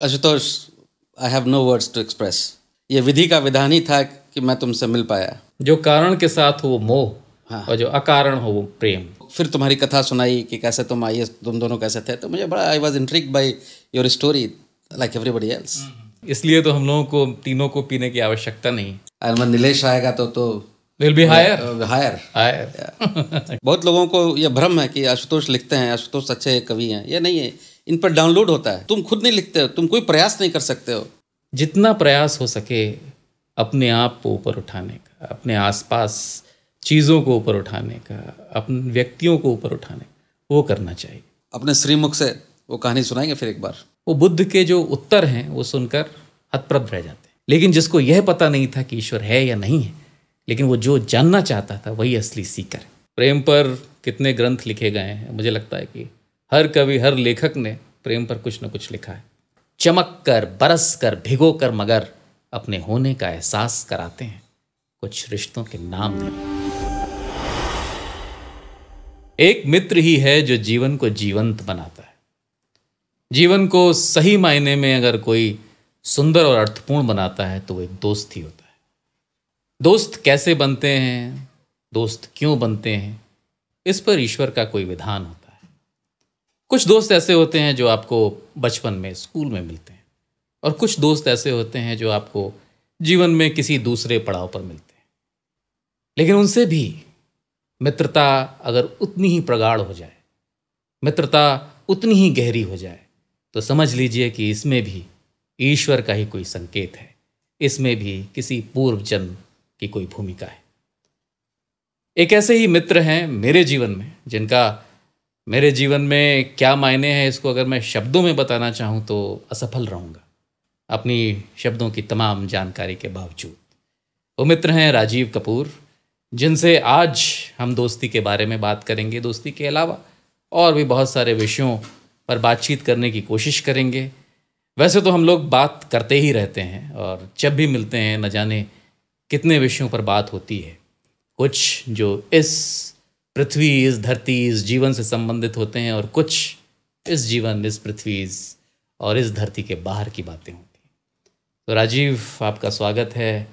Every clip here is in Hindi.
Ashutosh, I have no words to express. ये विधि का विधान ही था कि मैं तुमसे मिल पाया। जो कारण के साथ हो वो मोह, हाँ। और जो अकारण हो वो प्रेम। फिर तुम्हारी कथा सुनाई कि कैसे तुम आइए, तुम दोनों कैसे थे, तो मुझे बड़ा I was intrigued by your story like everybody else. इसलिए तो हम लोगों को तीनों को पीने की आवश्यकता नहीं। और नीलेश आएगा तो विल बी हायर। बहुत लोगों को यह भ्रम है कि आशुतोष लिखते हैं, आशुतोष अच्छे कवि हैं। ये नहीं है, इन पर डाउनलोड होता है। तुम खुद नहीं लिखते हो, तुम कोई प्रयास नहीं कर सकते हो। जितना प्रयास हो सके अपने आप को ऊपर उठाने का, अपने आसपास चीज़ों को ऊपर उठाने का, अपने व्यक्तियों को ऊपर उठाने का, वो करना चाहिए। अपने श्रीमुख से वो कहानी सुनाएंगे फिर एक बार। वो बुद्ध के जो उत्तर हैं वो सुनकर हतप्रभ रह जाते हैं। लेकिन जिसको यह पता नहीं था कि ईश्वर है या नहीं है, लेकिन वो जो जानना चाहता था वही असली सीकर है। प्रेम पर कितने ग्रंथ लिखे गए हैं। मुझे लगता है कि हर कवि, हर लेखक ने प्रेम पर कुछ न कुछ लिखा है। चमक कर, बरस कर, भिगो कर, मगर अपने होने का एहसास कराते हैं कुछ रिश्तों के नाम नहीं। एक मित्र ही है जो जीवन को जीवंत बनाता है। जीवन को सही मायने में अगर कोई सुंदर और अर्थपूर्ण बनाता है तो वो एक दोस्त ही होता है। दोस्त कैसे बनते हैं, दोस्त क्यों बनते हैं, इस पर ईश्वर का कोई विधान होता है। कुछ दोस्त ऐसे होते हैं जो आपको बचपन में स्कूल में मिलते हैं, और कुछ दोस्त ऐसे होते हैं जो आपको जीवन में किसी दूसरे पड़ाव पर मिलते हैं। लेकिन उनसे भी मित्रता अगर उतनी ही प्रगाढ़ हो जाए, मित्रता उतनी ही गहरी हो जाए, तो समझ लीजिए कि इसमें भी ईश्वर का ही कोई संकेत है, इसमें भी किसी पूर्व जन्म की कोई भूमिका है। एक ऐसे ही मित्र हैं मेरे जीवन में, जिनका मेरे जीवन में क्या मायने हैं, इसको अगर मैं शब्दों में बताना चाहूँ तो असफल रहूँगा अपनी शब्दों की तमाम जानकारी के बावजूद। वो मित्र हैं राजीव कपूर, जिनसे आज हम दोस्ती के बारे में बात करेंगे। दोस्ती के अलावा और भी बहुत सारे विषयों पर बातचीत करने की कोशिश करेंगे। वैसे तो हम लोग बात करते ही रहते हैं, और जब भी मिलते हैं न जाने कितने विषयों पर बात होती है। कुछ जो इस पृथ्वी, इस धरती, इस जीवन से संबंधित होते हैं, और कुछ इस जीवन, इस पृथ्वी और इस धरती के बाहर की बातें होती हैं। तो राजीव, आपका स्वागत है।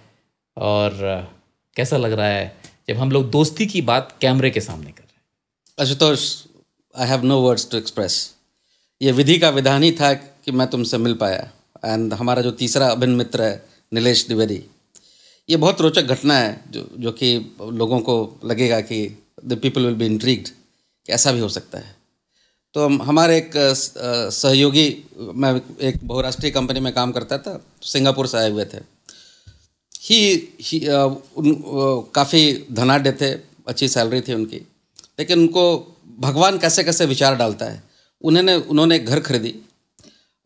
और कैसा लग रहा है जब हम लोग दोस्ती की बात कैमरे के सामने कर रहे हैं? Ashutosh, I have no words to express. ये विधि का विधान ही था कि मैं तुमसे मिल पाया। एंड हमारा जो तीसरा अभिन्न मित्र है नीलेश द्विवेदी, ये बहुत रोचक घटना है जो कि लोगों को लगेगा कि the people will be intrigued कि ऐसा भी हो सकता है। तो हमारे एक सहयोगी, मैं एक बहुराष्ट्रीय कंपनी में काम करता था, सिंगापुर से आए हुए थे। काफ़ी धनाढ्य थे, अच्छी सैलरी थी उनकी, लेकिन उनको भगवान कैसे कैसे विचार डालता है। उन्होंने घर खरीदी,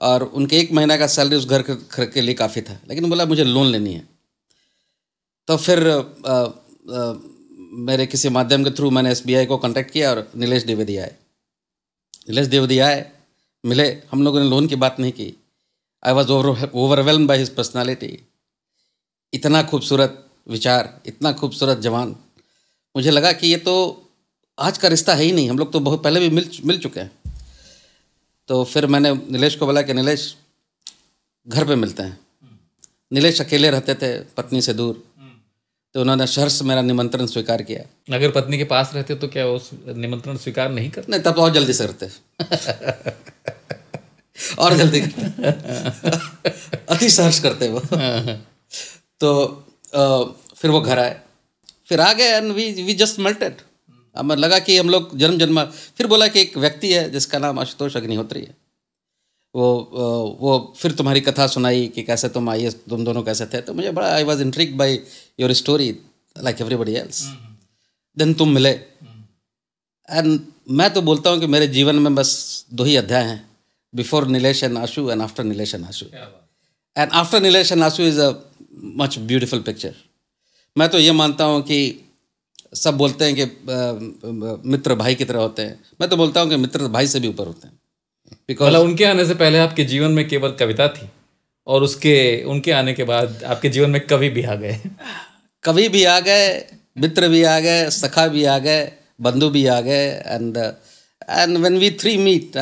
और उनके 1 महीना का सैलरी उस घर के लिए काफ़ी था, लेकिन बोला मुझे लोन लेनी है। तो फिर मेरे किसी माध्यम के थ्रू मैंने SBI को कांटेक्ट किया, और नीलेश द्विवेदी आए, मिले। हम लोगों ने लोन की बात नहीं की। I was overwhelmed by his personality. इतना खूबसूरत विचार, इतना खूबसूरत जवान। मुझे लगा कि ये तो आज का रिश्ता है ही नहीं, हम लोग तो बहुत पहले भी मिल चुके हैं। तो फिर मैंने नीलेश को बोला कि नीलेश, घर पे मिलते हैं। नीलेश अकेले रहते थे, पत्नी से दूर, तो उन्होंने सहर्ष मेरा निमंत्रण स्वीकार किया। अगर पत्नी के पास रहते तो क्या उस निमंत्रण स्वीकार नहीं करते? नहीं, तब बहुत जल्दी से करते और जल्दी करते अति सहर्ष करते वो। तो फिर वो घर आए, फिर आ गए, एंड वी जस्ट मेल्टेड। हमें लगा कि हम लोग जन्म। फिर बोला कि एक व्यक्ति है जिसका नाम आशुतोष अग्निहोत्री है। वो फिर तुम्हारी कथा सुनाई कि कैसे तुम आइए, तुम दोनों कैसे थे, तो मुझे बड़ा I was intrigued by your story like everybody else. Then तुम मिले, एंड मैं तो बोलता हूँ कि मेरे जीवन में बस 2 ही अध्याय हैं, before Nilesh and Ashu and after Nilesh and Ashu. And after Nilesh and Ashu is a much beautiful picture. मैं तो ये मानता हूँ कि सब बोलते हैं कि मित्र भाई की तरह होते हैं, मैं तो बोलता हूँ कि मित्र भाई से भी ऊपर होते हैं। बिकॉज उनके आने से पहले आपके जीवन में केवल कविता थी, और उनके आने के बाद आपके जीवन में कवि भी आ गए। कवि भी आ गए, मित्र भी आ गए, सखा भी आ गए, बंधु भी आ गए। एंड व्हेन वी 3 मीट,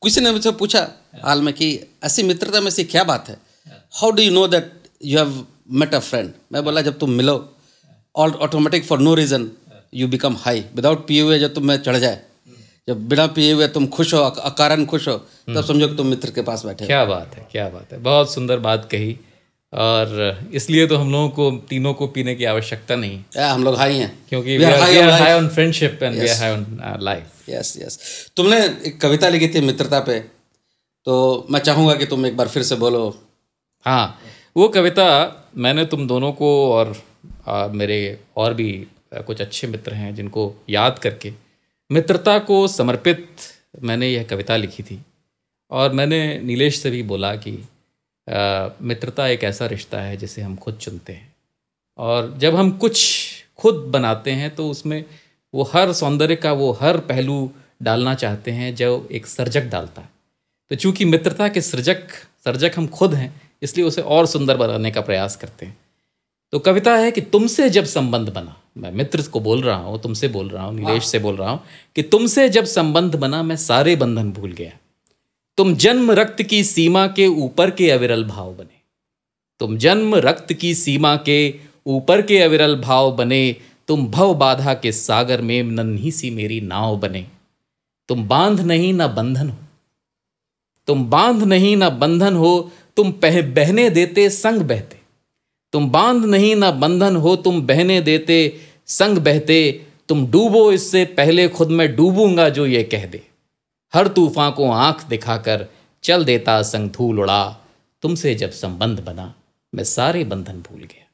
किसी ने मुझसे पूछा हाल में कि ऐसी मित्रता में से क्या बात है, how do you know that you have met a friend. मैं बोला जब तुम मिलो automatic for no reason you become high, without पिए हुए जब तुम में चढ़ जाए, जब बिना पिए हुए तुम खुश हो, अकारण खुश हो, तब समझो कि तुम मित्र के पास बैठे हो। क्या बात है, क्या बात है, बहुत सुंदर बात कही। और इसलिए तो हम लोगों को तीनों को पीने की आवश्यकता नहीं है, हम लोग हाई हैं क्योंकि we are high on friendship and we are high on life। Yes yes. तुमने एक कविता लिखी थी मित्रता पे, तो मैं चाहूँगा कि तुम एक बार फिर से बोलो। हाँ, वो कविता मैंने तुम दोनों को और मेरे और भी कुछ अच्छे मित्र हैं जिनको याद करके मित्रता को समर्पित मैंने यह कविता लिखी थी। और मैंने नीलेश से भी बोला कि मित्रता एक ऐसा रिश्ता है जिसे हम खुद चुनते हैं, और जब हम कुछ खुद बनाते हैं तो उसमें वो हर सौंदर्य का वो हर पहलू डालना चाहते हैं जो एक सर्जक डालता है। तो चूंकि मित्रता के सर्जक हम खुद हैं, इसलिए उसे और सुंदर बनाने का प्रयास करते हैं। तो कविता है कि तुमसे जब संबंध बना, मैं मित्र को बोल रहा हूँ, तुमसे बोल रहा हूँ, नीलेश से बोल रहा हूँ कि तुमसे जब संबंध बना मैं सारे बंधन भूल गया। तुम जन्म रक्त की सीमा के ऊपर के अविरल भाव बने, तुम जन्म रक्त की सीमा के ऊपर के अविरल भाव बने, तुम भव बाधा के सागर में नन्ही सी मेरी नाव बने। तुम बांध नहीं ना बंधन हो, तुम बांध नहीं ना बंधन हो, तुम बहने देते संग बहते। तुम बांध नहीं ना बंधन हो, तुम बहने देते संग बहते। तुम डूबो इससे पहले खुद मैं डूबूंगा जो ये कह दे। हर तूफान को आंख दिखाकर चल देता संग धूल उड़ा। तुमसे जब संबंध बना मैं सारे बंधन भूल गया।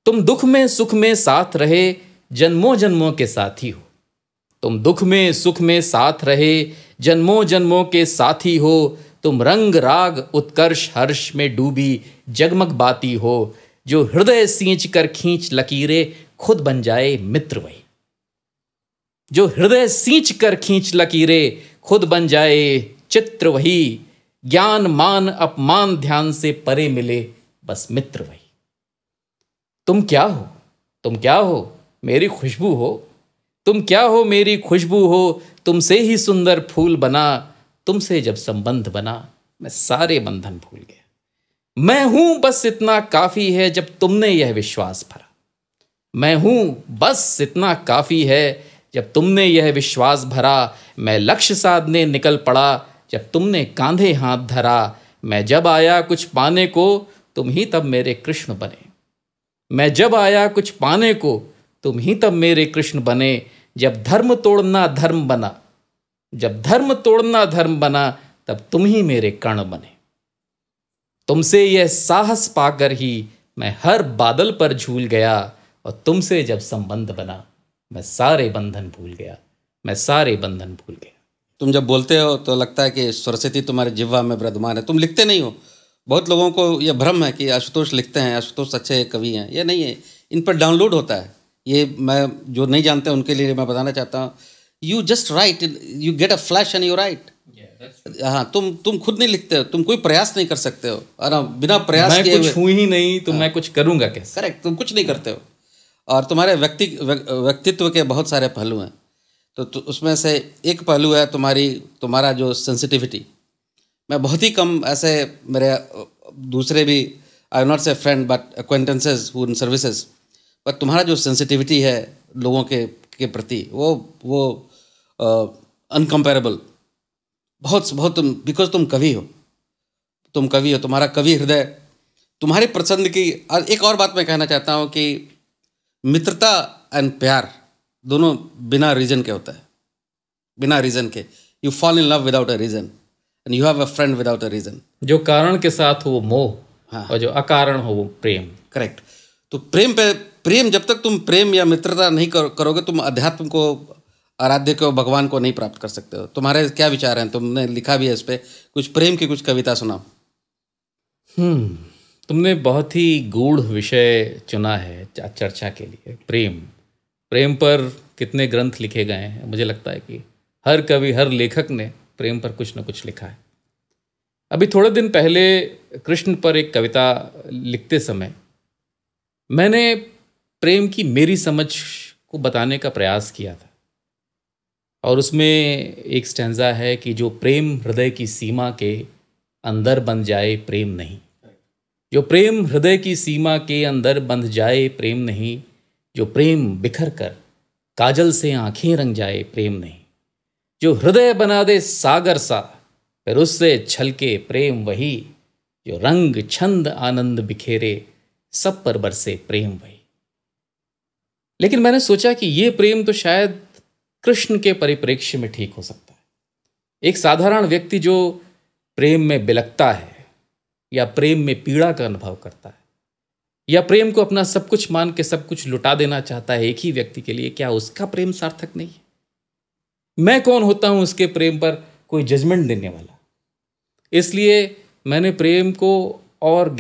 तुम दुख में सुख में साथ रहे जन्मों जन्मों के साथी हो। तुम दुख में सुख में साथ रहे जन्मों जन्मों के साथी हो। तुम रंग राग उत्कर्ष हर्ष में डूबी जगमग बाती हो। जो हृदय सींच कर खींच लकीरें खुद बन जाए मित्र वही। जो हृदय सींच कर खींच लकीरें खुद बन जाए चित्र वही। ज्ञान मान अपमान ध्यान से परे मिले बस मित्र वही। तुम क्या हो, तुम क्या हो मेरी खुशबू हो। तुम क्या हो मेरी खुशबू हो। तुमसे ही सुंदर फूल बना। तुमसे जब संबंध बना मैं सारे बंधन भूल गया। मैं हूं बस इतना काफी है जब तुमने यह विश्वास भरा। मैं हूं बस इतना काफी है जब तुमने यह विश्वास भरा। मैं लक्ष्य साधने निकल पड़ा जब तुमने कांधे हाथ धरा। मैं जब आया कुछ पाने को तुम ही तब मेरे कृष्ण बने। मैं जब आया कुछ पाने को तुम ही तब मेरे कृष्ण बने। जब धर्म तोड़ना धर्म बना, जब धर्म तोड़ना धर्म बना तब तुम ही मेरे कर्ण बने। तुमसे यह साहस पाकर ही मैं हर बादल पर झूल गया। और तुमसे जब संबंध बना मैं सारे बंधन भूल गया। मैं सारे बंधन भूल गया। तुम जब बोलते हो तो लगता है कि सरस्वती तुम्हारे जिह्वा में विराजमान है। तुम लिखते नहीं हो। बहुत लोगों को यह भ्रम है कि आशुतोष लिखते हैं, आशुतोष अच्छे कवि हैं। ये नहीं है, इन पर डाउनलोड होता है। ये मैं जो नहीं जानते उनके लिए मैं बताना चाहता हूँ। You just right, you get a flash and you right. हाँ, तुम खुद नहीं लिखते हो, तुम कोई प्रयास नहीं कर सकते हो। और बिना प्रयास मैं किए कुछ हूँ ही नहीं तो मैं कुछ करूँगा कैसे। करेक्ट, तुम कुछ नहीं करते हो। और तुम्हारे व्यक्तित्व के बहुत सारे पहलू हैं। तो उसमें से एक पहलू है तुम्हारा जो सेंसिटिविटी। मैं बहुत ही कम ऐसे मेरे दूसरे भी, आई नॉट से friend but acquaintances who in services, पर तुम्हारा जो सेंसिटिविटी है लोगों के प्रति वो अनकम्पेरेबल। बहुत बिकॉज तुम कवि हो, तुम्हारा कवि हृदय, तुम्हारी पसंद की। और एक और बात मैं कहना चाहता हूँ कि मित्रता एंड प्यार दोनों बिना रीज़न के होता है। बिना रीज़न के you fall in love without a reason and you have a friend without a reason. जो कारण के साथ हो वो मोह, हाँ, और जो अकारण हो वो प्रेम। करेक्ट। तो प्रेम जब तक तुम प्रेम या मित्रता नहीं करोगे, तुम अध्यात्म को, आराध्य को, भगवान को नहीं प्राप्त कर सकते हो। तुम्हारे क्या विचार हैं? तुमने लिखा भी है इस पर, कुछ प्रेम की कुछ कविता सुनाओ। तुमने बहुत ही गूढ़ विषय चुना है चर्चा के लिए। प्रेम पर कितने ग्रंथ लिखे गए हैं। मुझे लगता है कि हर कवि, हर लेखक ने प्रेम पर कुछ न कुछ लिखा है। अभी थोड़े दिन पहले कृष्ण पर एक कविता लिखते समय मैंने प्रेम की मेरी समझ को बताने का प्रयास किया था। और उसमें एक स्टैंजा है कि जो प्रेम हृदय की सीमा के अंदर बंध जाए प्रेम नहीं, जो प्रेम हृदय की सीमा के अंदर बंध जाए प्रेम नहीं, जो प्रेम बिखर कर काजल से आंखें रंग जाए प्रेम नहीं, जो हृदय बना दे सागर सा फिर उससे छलके प्रेम वही, जो रंग छंद आनंद बिखेरे सब पर बरसे प्रेम वही। लेकिन मैंने सोचा कि ये प्रेम तो शायद कृष्ण के परिप्रेक्ष्य में ठीक हो सकता है। एक साधारण व्यक्ति जो प्रेम में बिलकता है या प्रेम में पीड़ा का अनुभव करता है या प्रेम को अपना सब कुछ मान के सब कुछ लुटा देना चाहता है एक ही व्यक्ति के लिए, क्या उसका प्रेम सार्थक नहीं है? मैं कौन होता हूं उसके प्रेम पर कोई जजमेंट देने वाला? इसलिए मैंने प्रेम को और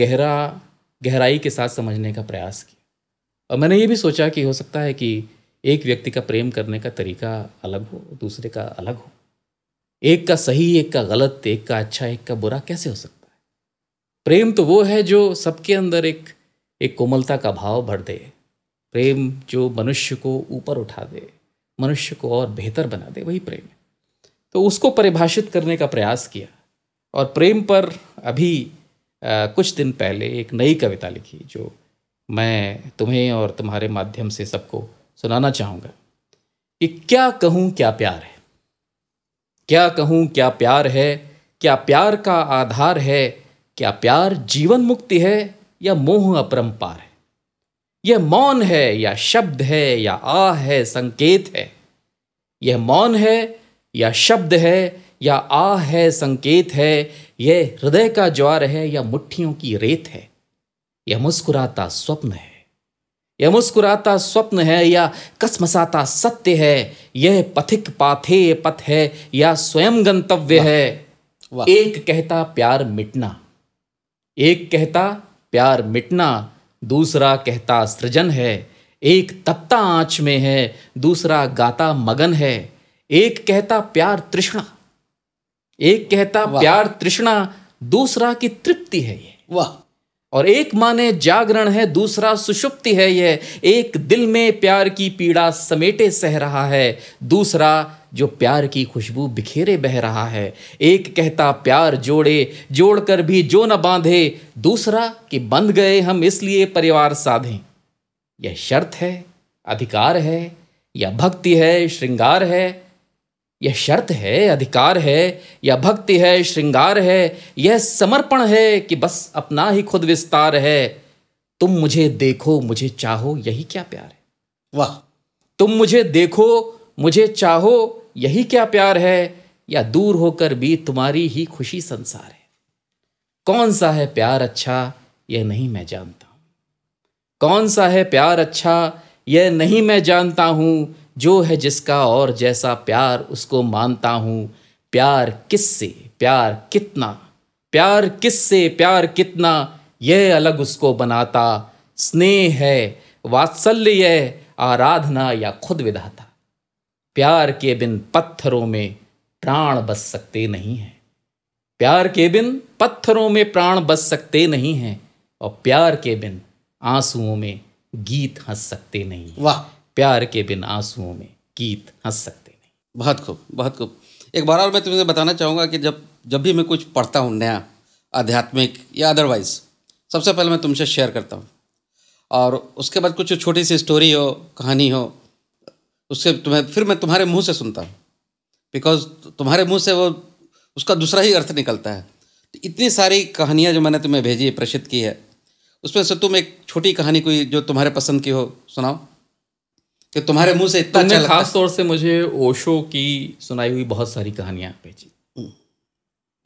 गहराई के साथ समझने का प्रयास किया और मैंने ये भी सोचा कि हो सकता है कि एक व्यक्ति का प्रेम करने का तरीका अलग हो, दूसरे का अलग हो। एक का सही, एक का गलत, एक का अच्छा, एक का बुरा कैसे हो सकता है? प्रेम तो वो है जो सबके अंदर एक कोमलता का भाव भर दे, प्रेम जो मनुष्य को ऊपर उठा दे, मनुष्य को और बेहतर बना दे, वही प्रेम है। तो उसको परिभाषित करने का प्रयास किया और प्रेम पर अभी कुछ दिन पहले एक नई कविता लिखी जो मैं तुम्हें और तुम्हारे माध्यम से सबको सुनाना चाहूँगा कि क्या कहूँ क्या प्यार है, क्या कहूँ क्या प्यार है, क्या प्यार का आधार है, क्या प्यार जीवन मुक्ति है या मोह अपरंपार है, यह मौन है या शब्द है या आ है संकेत है, यह मौन है या शब्द है या आ है संकेत है, यह हृदय का ज्वार है या मुट्ठियों की रेत है, यह मुस्कुराता स्वप्न है, यह मुस्कुराता स्वप्न है या कसमसाता सत्य है, यह पथिक पाथेय पथ है या स्वयं गंतव्य है। एक कहता प्यार मिटना, एक कहता प्यार मिटना, दूसरा कहता सृजन है, एक तपता आंच में है, दूसरा गाता मगन है, एक कहता प्यार तृष्णा, एक कहता प्यार तृष्णा, दूसरा की तृप्ति है ये। वाह। और एक माने जागरण है, दूसरा सुषुप्ति है यह, एक दिल में प्यार की पीड़ा समेटे सह रहा है, दूसरा जो प्यार की खुशबू बिखेरे बह रहा है, एक कहता प्यार जोड़े जोड़कर भी जो न बांधे, दूसरा कि बंध गए हम इसलिए परिवार साधें। यह शर्त है, अधिकार है या भक्ति है, श्रृंगार है, यह शर्त है, अधिकार है या भक्ति है, श्रृंगार है, यह समर्पण है कि बस अपना ही खुद विस्तार है। तुम मुझे देखो मुझे चाहो यही क्या प्यार है। वाह। तुम मुझे देखो मुझे चाहो यही क्या प्यार है, या दूर होकर भी तुम्हारी ही खुशी संसार है। कौन सा है प्यार अच्छा यह नहीं मैं जानता हूं, कौन सा है प्यार अच्छा यह नहीं मैं जानता हूं, जो है जिसका और जैसा प्यार उसको मानता हूं। प्यार किससे प्यार कितना, प्यार किससे प्यार कितना, यह अलग उसको बनाता। स्नेह है वात्सल्य यह आराधना या खुद विधाता। प्यार के बिन पत्थरों में प्राण बस सकते नहीं हैं, प्यार के बिन पत्थरों में प्राण बस सकते नहीं हैं, और प्यार के बिन आंसुओं में गीत हंस सकते नहीं। वाह। प्यार के बिन आंसुओं में गीत हंस सकते नहीं। बहुत खूब, बहुत खूब। एक बार और मैं तुम्हें बताना चाहूँगा कि जब भी मैं कुछ पढ़ता हूँ नया, आध्यात्मिक या अदरवाइज, सबसे पहले मैं तुमसे शेयर करता हूँ और उसके बाद कुछ छोटी सी स्टोरी हो, कहानी हो, उससे फिर मैं तुम्हारे मुंह से सुनता हूँ, बिकॉज तुम्हारे मुंह से वो उसका दूसरा ही अर्थ निकलता है। तो इतनी सारी कहानियाँ जो मैंने तुम्हें भेजी है, प्रेषित की है, उसमें से तुम एक छोटी कहानी कोई जो तुम्हारे पसंद की हो सुनाओ, कि तुम्हारे मुंह से इतना अच्छा लगता है। खास तौर से मुझे ओशो की सुनाई हुई बहुत सारी कहानियाँ भेजी।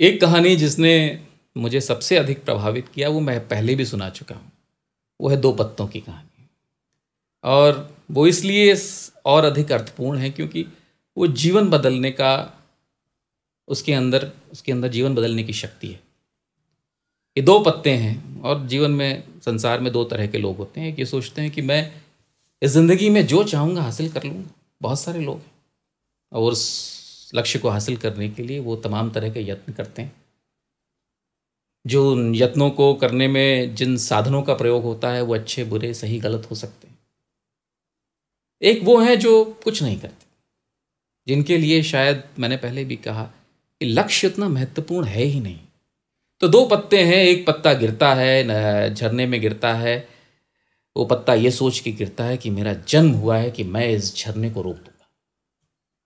एक कहानी जिसने मुझे सबसे अधिक प्रभावित किया, वो मैं पहले भी सुना चुका हूँ, वो है दो पत्तों की कहानी। और वो इसलिए और अधिक अर्थपूर्ण है क्योंकि वो जीवन बदलने का, उसके अंदर जीवन बदलने की शक्ति है। ये दो पत्ते हैं और जीवन में, संसार में दो तरह के लोग होते हैं। कि सोचते हैं कि मैं इस ज़िंदगी में जो चाहूँगा हासिल कर लूँगा। बहुत सारे लोग हैं और उस लक्ष्य को हासिल करने के लिए वो तमाम तरह के यत्न करते हैं। जो यत्नों को करने में जिन साधनों का प्रयोग होता है वो अच्छे बुरे सही गलत हो सकते हैं। एक वो हैं जो कुछ नहीं करते, जिनके लिए शायद मैंने पहले भी कहा कि लक्ष्य उतना महत्वपूर्ण है ही नहीं। तो दो पत्ते हैं, एक पत्ता गिरता है, झरने में गिरता है, वो पत्ता ये सोच के गिरता है कि मेरा जन्म हुआ है कि मैं इस झरने को रोक दूंगा,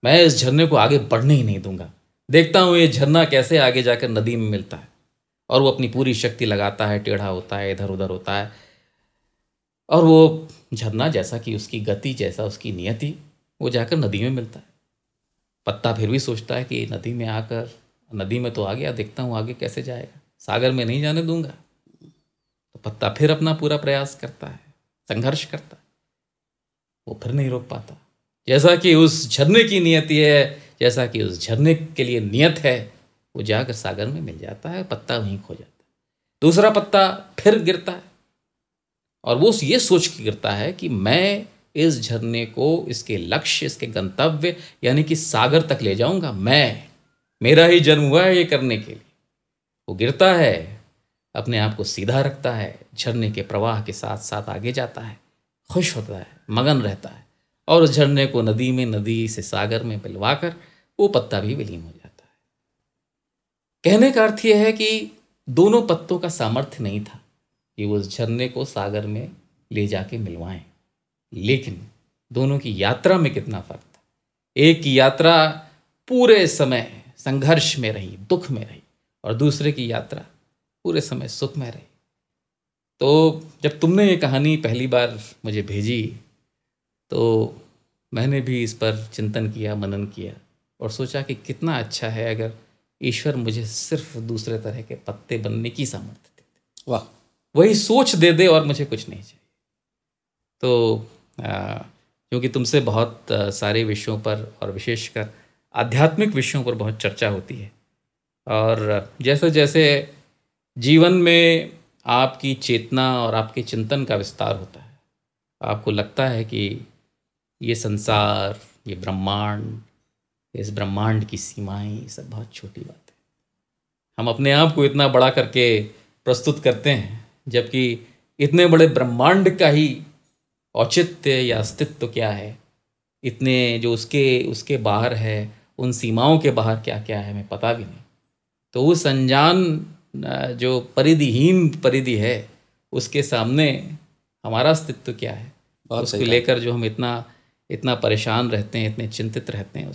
मैं इस झरने को आगे बढ़ने ही नहीं दूंगा। देखता हूँ ये झरना कैसे आगे जाकर नदी में मिलता है, और वो अपनी पूरी शक्ति लगाता है, टेढ़ा होता है, इधर उधर होता है, और वो झरना जैसा कि उसकी गति, जैसा उसकी नियति, वो जाकर नदी में मिलता है। पत्ता फिर भी सोचता है कि नदी में आकर, नदी में तो आ गया, देखता हूँ आगे कैसे जाएगा, सागर में नहीं जाने दूंगा। तो पत्ता फिर अपना पूरा प्रयास करता है, संघर्ष करता है, वो फिर नहीं रोक पाता। जैसा कि उस झरने की नियति है, जैसा कि उस झरने के लिए नियत है, वो जाकर सागर में मिल जाता है, पत्ता वहीं खो जाता है। दूसरा पत्ता फिर गिरता है, और वो ये सोच के गिरता है कि मैं इस झरने को इसके लक्ष्य, इसके गंतव्य यानी कि सागर तक ले जाऊंगा, मेरा ही जन्म हुआ है ये करने के लिए। वो गिरता है, अपने आप को सीधा रखता है, झरने के प्रवाह के साथ साथ आगे जाता है, खुश होता है, मगन रहता है, और उस झरने को नदी में, नदी से सागर में मिलवाकर वो पत्ता भी विलीन हो जाता है। कहने का अर्थ यह है कि दोनों पत्तों का सामर्थ्य नहीं था कि वो उस झरने को सागर में ले जाके मिलवाएं, लेकिन दोनों की यात्रा में कितना फर्क था। एक की यात्रा पूरे समय संघर्ष में रही, दुख में रही, और दूसरे की यात्रा पूरे समय सुख में रही। तो जब तुमने ये कहानी पहली बार मुझे भेजी तो मैंने भी इस पर चिंतन किया, मनन किया, और सोचा कि कितना अच्छा है अगर ईश्वर मुझे सिर्फ दूसरे तरह के पत्ते बनने की सामर्थ्य दे दे, वाह, वही सोच दे दे और मुझे कुछ नहीं चाहिए। तो क्योंकि तुमसे बहुत सारे विषयों पर और विशेषकर आध्यात्मिक विषयों पर बहुत चर्चा होती है, और जैसे जैसे जीवन में आपकी चेतना और आपके चिंतन का विस्तार होता है, आपको लगता है कि ये संसार, ये ब्रह्मांड, इस ब्रह्मांड की सीमाएं, ये सब बहुत छोटी बात है। हम अपने आप को इतना बड़ा करके प्रस्तुत करते हैं, जबकि इतने बड़े ब्रह्मांड का ही औचित्य या अस्तित्व क्या है, इतने जो उसके बाहर है, उन सीमाओं के बाहर क्या क्या है, हमें पता भी नहीं। तो उस अनजान जो परिधिहीन परिधि है, उसके सामने हमारा अस्तित्व क्या है, उसको लेकर जो हम इतना परेशान रहते हैं, इतने चिंतित रहते हैं,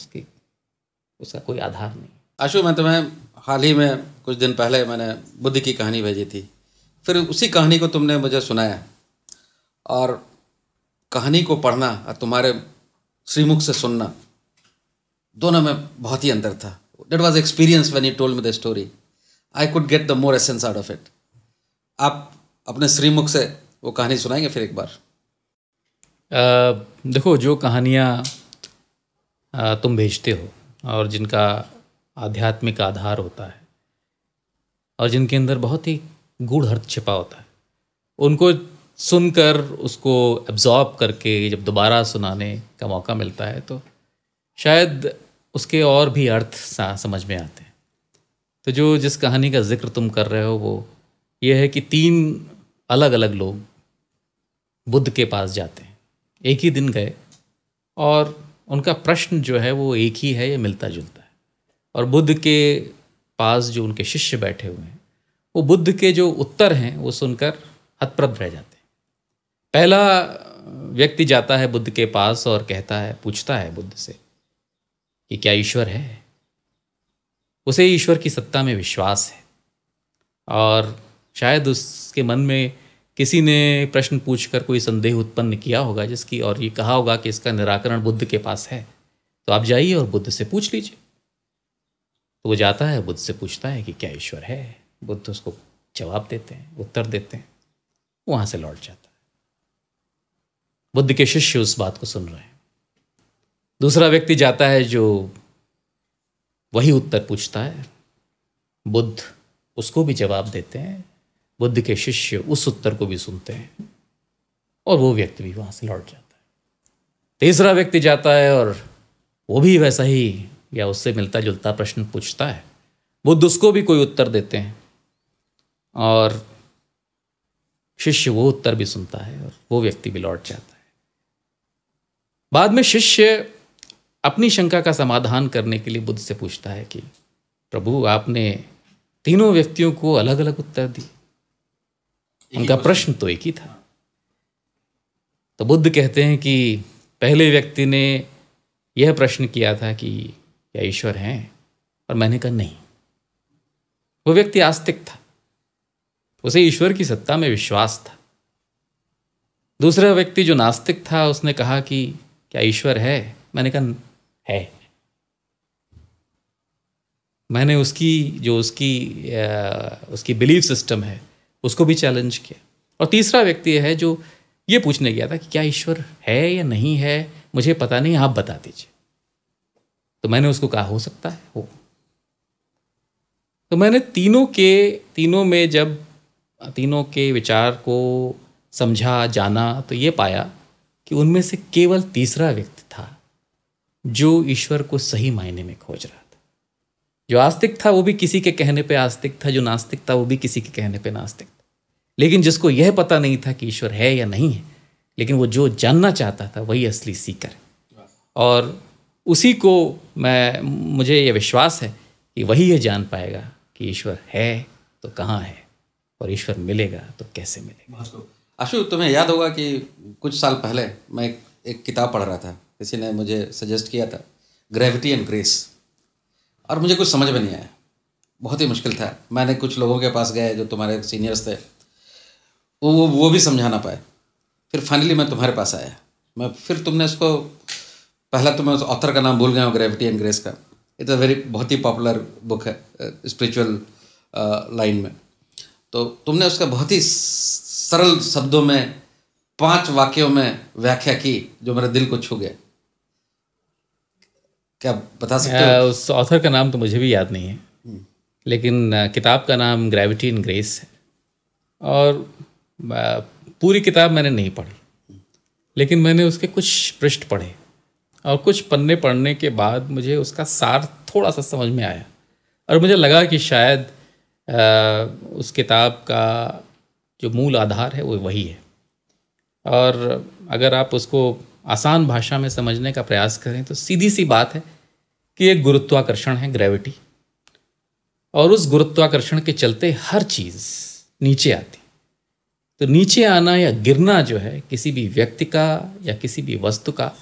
उसका कोई आधार नहीं। आशु, मैं तुम्हें हाल ही में कुछ दिन पहले मैंने बुद्ध की कहानी भेजी थी, फिर उसी कहानी को तुमने मुझे सुनाया, और कहानी को पढ़ना और तुम्हारे श्रीमुख से सुनना, दोनों में बहुत ही अंतर था। That was experience when you told me the story. I could get the more essence out of it. आप अपने श्रीमुख से वो कहानी सुनाएंगे फिर एक बार? देखो, जो कहानियाँ तुम भेजते हो और जिनका आध्यात्मिक आधार होता है और जिनके अंदर बहुत ही गूढ़ अर्थ छिपा होता है, उनको सुनकर उसको एब्जॉर्ब करके जब दोबारा सुनाने का मौका मिलता है तो शायद उसके और भी अर्थ समझ में आते हैं। तो जिस कहानी का जिक्र तुम कर रहे हो वो ये है कि 3 अलग अलग लोग बुद्ध के पास जाते हैं, एक ही दिन गए, और उनका प्रश्न जो है वो एक ही है, ये मिलता जुलता है। और बुद्ध के पास जो उनके शिष्य बैठे हुए हैं, वो बुद्ध के जो उत्तर हैं वो सुनकर हतप्रभ रह जाते हैं। पहला व्यक्ति जाता है बुद्ध के पास और पूछता है बुद्ध से कि क्या ईश्वर है। उसे ईश्वर की सत्ता में विश्वास है, और शायद उसके मन में किसी ने प्रश्न पूछकर कोई संदेह उत्पन्न किया होगा जिसकी, और ये कहा होगा कि इसका निराकरण बुद्ध के पास है, तो आप जाइए और बुद्ध से पूछ लीजिए। तो वो जाता है, बुद्ध से पूछता है कि क्या ईश्वर है। बुद्ध उसको जवाब देते हैं, उत्तर देते हैं, वहाँ से लौट जाता है। बुद्ध के शिष्य उस बात को सुन रहे हैं। दूसरा व्यक्ति जाता है जो वही उत्तर पूछता है, बुद्ध उसको भी जवाब देते हैं, बुद्ध के शिष्य उस उत्तर को भी सुनते हैं, और वो व्यक्ति भी वहाँ से लौट जाता है। तीसरा व्यक्ति जाता है और वो भी वैसा ही या उससे मिलता जुलता प्रश्न पूछता है, बुद्ध उसको भी कोई उत्तर देते हैं, और शिष्य वो उत्तर भी सुनता है, और वो व्यक्ति भी लौट जाता है। बाद में शिष्य अपनी शंका का समाधान करने के लिए बुद्ध से पूछता है कि प्रभु, आपने तीनों व्यक्तियों को अलग अलग उत्तर दिए, उनका प्रश्न तो एक ही था। तो बुद्ध कहते हैं कि पहले व्यक्ति ने यह प्रश्न किया था कि क्या ईश्वर हैं, और मैंने कहा नहीं। वो व्यक्ति आस्तिक था, उसे ईश्वर की सत्ता में विश्वास था। दूसरा व्यक्ति जो नास्तिक था, उसने कहा कि क्या ईश्वर है, मैंने कहा है। मैंने उसकी बिलीफ सिस्टम है उसको भी चैलेंज किया। और तीसरा व्यक्ति है जो ये पूछने गया था कि क्या ईश्वर है या नहीं है, मुझे पता नहीं, आप बता दीजिए। तो मैंने उसको कहा हो सकता है हो। तो मैंने तीनों में जब तीनों के विचार को समझा, जाना, तो ये पाया कि उनमें से केवल तीसरा व्यक्ति था जो ईश्वर को सही मायने में खोज रहा था। जो आस्तिक था वो भी किसी के कहने पे आस्तिक था, जो नास्तिक था वो भी किसी के कहने पे नास्तिक था। लेकिन जिसको यह पता नहीं था कि ईश्वर है या नहीं है, लेकिन वो जो जानना चाहता था वही असली सीकर है। और उसी को मुझे ये विश्वास है कि वही ये जान पाएगा कि ईश्वर है तो कहाँ है, और ईश्वर मिलेगा तो कैसे मिलेगा। आशु, तुम्हें याद होगा कि कुछ साल पहले मैं एक किताब पढ़ रहा था, किसी ने मुझे सजेस्ट किया था, ग्रेविटी एंड ग्रेस, और मुझे कुछ समझ में नहीं आया, बहुत ही मुश्किल था। मैंने कुछ लोगों के पास गए जो तुम्हारे सीनियर्स थे, वो भी समझा ना पाए। फिर फाइनली मैं तुम्हारे पास आया। फिर तुमने उसको, पहला तो मैं उस ऑथर का नाम भूल गया हूँ, ग्रेविटी एंड ग्रेस का। इट्स अ बहुत ही पॉपुलर बुक है स्पिरिचुअल लाइन में। तो तुमने उसका बहुत ही सरल शब्दों में 5 वाक्यों में व्याख्या की जो मेरे दिल को छू गया। क्या बता सकते हो? उस ऑथर का नाम तो मुझे भी याद नहीं है, लेकिन किताब का नाम ग्रेविटी एंड ग्रेस है। और पूरी किताब मैंने नहीं पढ़ी, लेकिन मैंने उसके कुछ पृष्ठ पढ़े, और कुछ पन्ने पढ़ने के बाद मुझे उसका सार थोड़ा सा समझ में आया, और मुझे लगा कि शायद उस किताब का जो मूल आधार है वो वही है। और अगर आप उसको आसान भाषा में समझने का प्रयास करें तो सीधी सी बात है कि एक गुरुत्वाकर्षण है, ग्रेविटी, और उस गुरुत्वाकर्षण के चलते हर चीज़ नीचे आती। तो नीचे आना या गिरना जो है किसी भी व्यक्ति का या किसी भी वस्तु का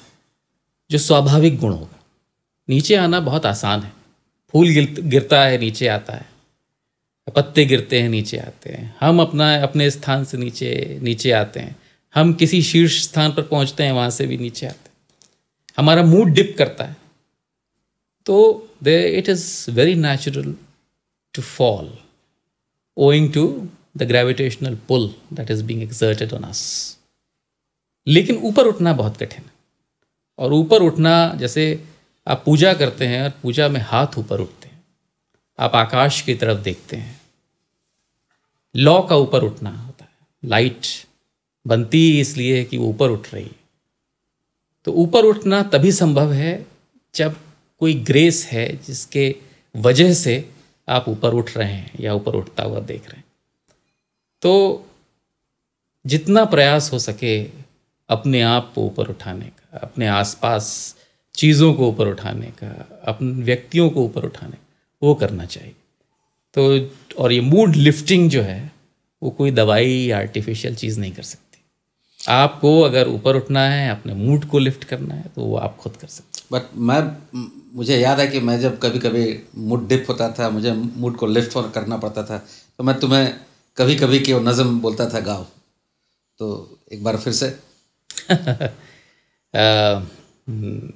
जो स्वाभाविक गुण होगा। नीचे आना बहुत आसान है, फूल गिरता है नीचे आता है, पत्ते गिरते हैं नीचे आते हैं, हम अपने स्थान से नीचे आते हैं, हम किसी शीर्ष स्थान पर पहुंचते हैं, वहाँ से भी नीचे आते हैं, हमारा मूड डिप करता है। तो it is very natural to fall owing to the gravitational pull that is being exerted on us. लेकिन ऊपर उठना बहुत कठिन है। और ऊपर उठना, जैसे आप पूजा करते हैं और पूजा में हाथ ऊपर उठते हैं, आप आकाश की तरफ देखते हैं, लौ का ऊपर उठना होता है। लाइट बनती इसलिए कि वो ऊपर उठ रही है। तो ऊपर उठना तभी संभव है जब कोई ग्रेस है जिसके वजह से आप ऊपर उठ रहे हैं या ऊपर उठता हुआ देख रहे हैं। तो जितना प्रयास हो सके अपने आप को ऊपर उठाने का, अपने आसपास चीज़ों को ऊपर उठाने का, अपने व्यक्तियों को ऊपर उठाने का, वो करना चाहिए। तो और ये मूड लिफ्टिंग जो है वो कोई दवाई या आर्टिफिशियल चीज़ नहीं कर सकती। आपको अगर ऊपर उठना है, अपने मूड को लिफ्ट करना है, तो वो आप खुद कर सकते हैं। बट मुझे याद है कि मैं जब कभी कभी मूड डिप होता था, मुझे मूड को लिफ्ट करना पड़ता था, तो मैं तुम्हें कभी कभी की वो नज़म बोलता था, गाओ। तो एक बार फिर से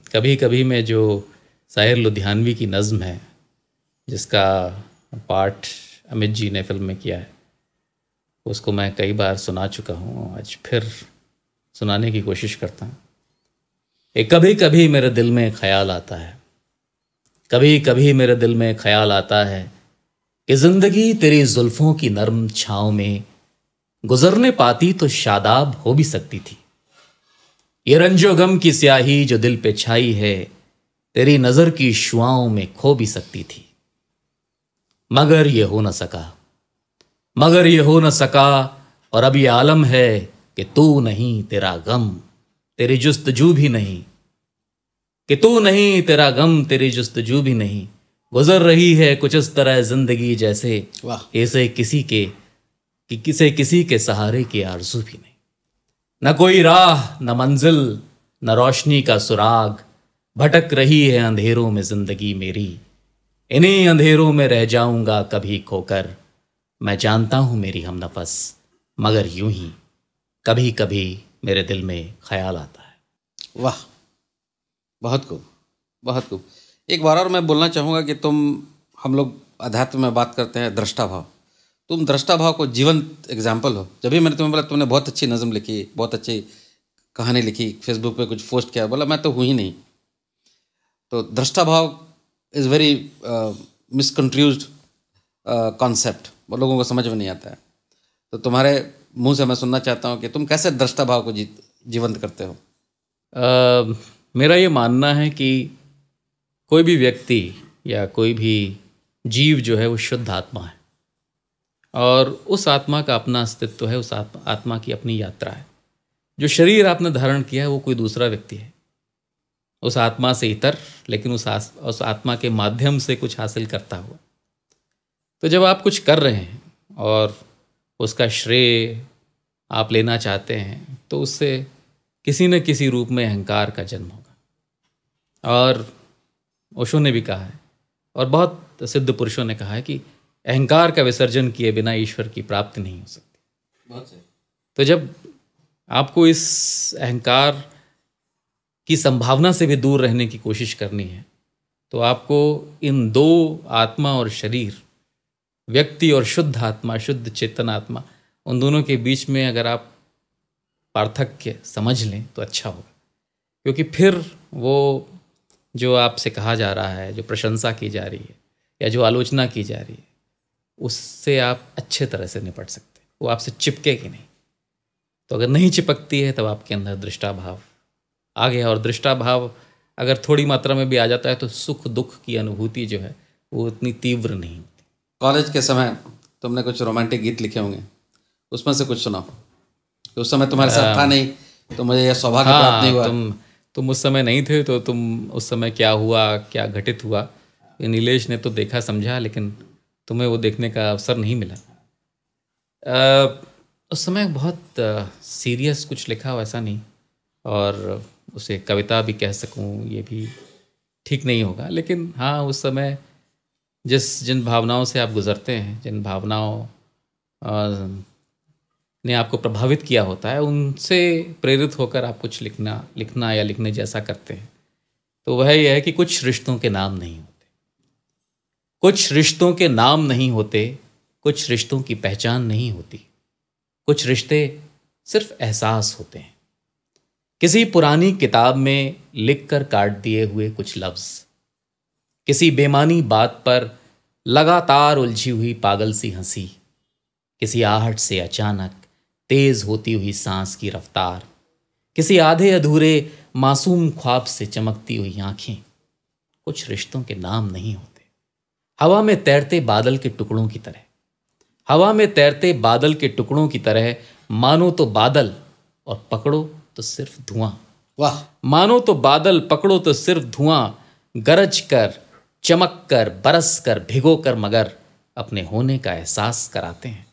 कभी कभी में जो शायर लुधियानवी की नज़म है, जिसका पाठ अमित जी ने फिल्म में किया है, उसको मैं कई बार सुना चुका हूँ, आज फिर सुनाने की कोशिश करता हूँ। कभी कभी मेरे दिल में ख्याल आता है, कभी कभी मेरे दिल में ख्याल आता है कि ज़िंदगी तेरी जुल्फ़ों की नरम छाँव में गुज़रने पाती तो शादाब हो भी सकती थी। ये रंजो गम की स्याही जो दिल पे छाई है, तेरी नज़र की शुआओं में खो भी सकती थी। मगर ये हो न सका, मगर ये हो न सका, और अब ये आलम है कि तू नहीं, तेरा गम, तेरी जुस्तजू भी नहीं। कि तू नहीं, तेरा गम, तेरी जुस्तजू भी नहीं, गुजर रही है कुछ इस तरह जिंदगी जैसे ऐसे किसी के सहारे की आरज़ू भी नहीं। न कोई राह, न मंजिल, न रोशनी का सुराग, भटक रही है अंधेरों में जिंदगी मेरी, इन्हीं अंधेरों में रह जाऊंगा कभी खोकर। मैं जानता हूं मेरी हमनफस, मगर यूं ही कभी कभी मेरे दिल में ख्याल आता है। वाह, बहुत खूब, बहुत खूब। एक बार और मैं बोलना चाहूँगा कि हम लोग अध्यात्म में बात करते हैं दृष्टा भाव, तुम दृष्टा भाव को जीवंत एग्जाम्पल हो। जब भी मैंने तुम्हें बोला तुमने बहुत अच्छी नज़म लिखी, बहुत अच्छी कहानी लिखी, फेसबुक पे कुछ पोस्ट किया, बोला मैं तो हूँ ही नहीं। तो दृष्टा भाव इज़ वेरी मिसकंफ्यूज्ड कॉन्सेप्ट, वो लोगों को समझ में नहीं आता है। तो तुम्हारे मुंह से मैं सुनना चाहता हूँ कि तुम कैसे दृष्टा भाव को जीवंत करते हो। मेरा ये मानना है कि कोई भी व्यक्ति या कोई भी जीव जो है वो शुद्ध आत्मा है, और उस आत्मा का अपना अस्तित्व है, उस आत्मा की अपनी यात्रा है। जो शरीर आपने धारण किया है वो कोई दूसरा व्यक्ति है, उस आत्मा से इतर, लेकिन उस आत्मा के माध्यम से कुछ हासिल करता हुआ। तो जब आप कुछ कर रहे हैं और उसका श्रेय आप लेना चाहते हैं, तो उससे किसी न किसी रूप में अहंकार का जन्म होगा। और ओशो ने भी कहा है और बहुत सिद्ध पुरुषों ने कहा है कि अहंकार का विसर्जन किए बिना ईश्वर की प्राप्ति नहीं हो सकती। बहुत सही। तो जब आपको इस अहंकार की संभावना से भी दूर रहने की कोशिश करनी है, तो आपको इन दो आत्मा और शरीर, व्यक्ति और शुद्ध आत्मा, शुद्ध चेतन आत्मा, उन दोनों के बीच में अगर आप पार्थक्य समझ लें तो अच्छा होगा। क्योंकि फिर वो जो आपसे कहा जा रहा है, जो प्रशंसा की जा रही है या जो आलोचना की जा रही है, उससे आप अच्छे तरह से निपट सकते हैं, वो आपसे चिपकेगी नहीं। तो अगर नहीं चिपकती है तब आपके अंदर दृष्टा भाव आ गया, और दृष्टा भाव अगर थोड़ी मात्रा में भी आ जाता है तो सुख दुख की अनुभूति जो है वो उतनी तीव्र नहीं होती। कॉलेज के समय तुमने कुछ रोमांटिक गीत लिखे होंगे, उसमें से कुछ सुनाओ। तो उस समय तुम्हारे साथ था नहीं, तो मुझे यह सौभाग्य प्राप्त नहीं हुआ। तुम उस समय नहीं थे, तो तुम उस समय क्या हुआ, क्या घटित हुआ, ये नीलेश ने तो देखा समझा, लेकिन तुम्हें वो देखने का अवसर नहीं मिला। उस समय बहुत सीरियस कुछ लिखा वैसा नहीं, और उसे कविता भी कह सकूं ये भी ठीक नहीं होगा। लेकिन हाँ, उस समय जिन भावनाओं से आप गुज़रते हैं, जिन भावनाओं ने आपको प्रभावित किया होता है, उनसे प्रेरित होकर आप कुछ लिखना या लिखने जैसा करते हैं। तो वह यह है कि कुछ रिश्तों के नाम नहीं होते, कुछ रिश्तों के नाम नहीं होते, कुछ रिश्तों की पहचान नहीं होती, कुछ रिश्ते सिर्फ एहसास होते हैं। किसी पुरानी किताब में लिखकर काट दिए हुए कुछ लफ्ज़, किसी बेमानी बात पर लगातार उलझी हुई पागल सी हंसी, किसी आहट से अचानक तेज होती हुई सांस की रफ्तार, किसी आधे अधूरे मासूम ख्वाब से चमकती हुई आंखें, कुछ रिश्तों के नाम नहीं होते। हवा में तैरते बादल के टुकड़ों की तरह, हवा में तैरते बादल के टुकड़ों की तरह, मानो तो बादल और पकड़ो तो सिर्फ धुआं। वाह। मानो तो बादल, पकड़ो तो सिर्फ धुआं, गरज कर, चमक कर, बरस कर, भिगो कर, मगर अपने होने का एहसास कराते हैं।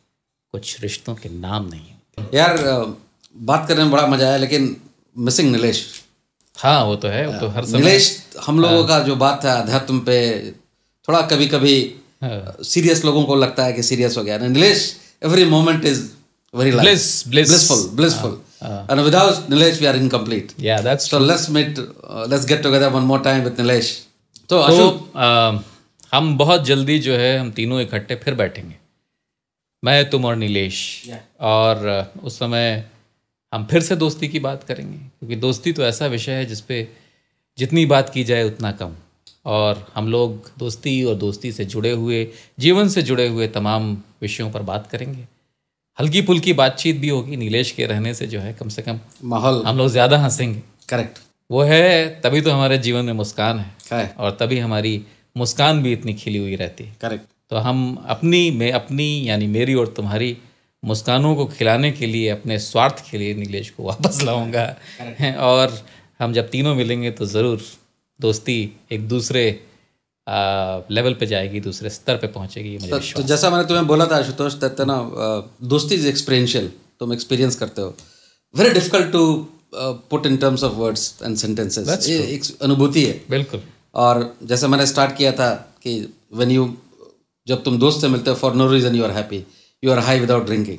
कुछ रिश्तों के नाम नहीं होते। यार बात करने में बड़ा मजा आया, लेकिन मिसिंग नीलेश। हाँ वो तो है, वो तो हर समय नीलेश हम लोगों का जो बात है अध्यात्म पे, थोड़ा कभी कभी सीरियस लोगों को लगता है कि सीरियस हो गया। Nilesh every moment is very light, blissful. And without Nilesh, we are incomplete. Yeah, that's so. Let's get together one more time with Nilesh. तो हम बहुत जल्दी जो है हम तीनों इकट्ठे फिर बैठेंगे, मैं, तुम और नीलेश। और उस समय हम फिर से दोस्ती की बात करेंगे, क्योंकि दोस्ती तो ऐसा विषय है जिसपे जितनी बात की जाए उतना कम। और हम लोग दोस्ती और दोस्ती से जुड़े हुए, जीवन से जुड़े हुए तमाम विषयों पर बात करेंगे। हल्की फुल्की बातचीत भी होगी। नीलेश के रहने से जो है कम से कम माहौल, हम लोग ज़्यादा हंसेंगे। करेक्ट। वो है, तभी तो हमारे जीवन में मुस्कान है, और तभी हमारी मुस्कान भी इतनी खिली हुई रहती है। करेक्ट। तो हम अपनी यानी मेरी और तुम्हारी मुस्कानों को खिलाने के लिए, अपने स्वार्थ के लिए नीलेश को वापस लाऊंगा। और हम जब तीनों मिलेंगे तो ज़रूर दोस्ती एक दूसरे लेवल पे जाएगी, दूसरे स्तर पे पहुंचेगी, ये मुझे विश्वास। तो जैसा मैंने तुम्हें बोला था आशुतोष, कहते ना दोस्ती इज एक्सपीरियंशियल, तुम एक्सपीरियंस करते हो, very difficult to put in terms of words and sentences, ये एक अनुभूति है। बिल्कुल। और जैसे मैंने स्टार्ट किया था कि व्हेन यू, जब तुम दोस्त से मिलते हो for no reason you are happy, you are high without drinking,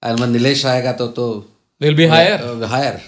and when Nilesh आएगा तो विल बी हायर हायर।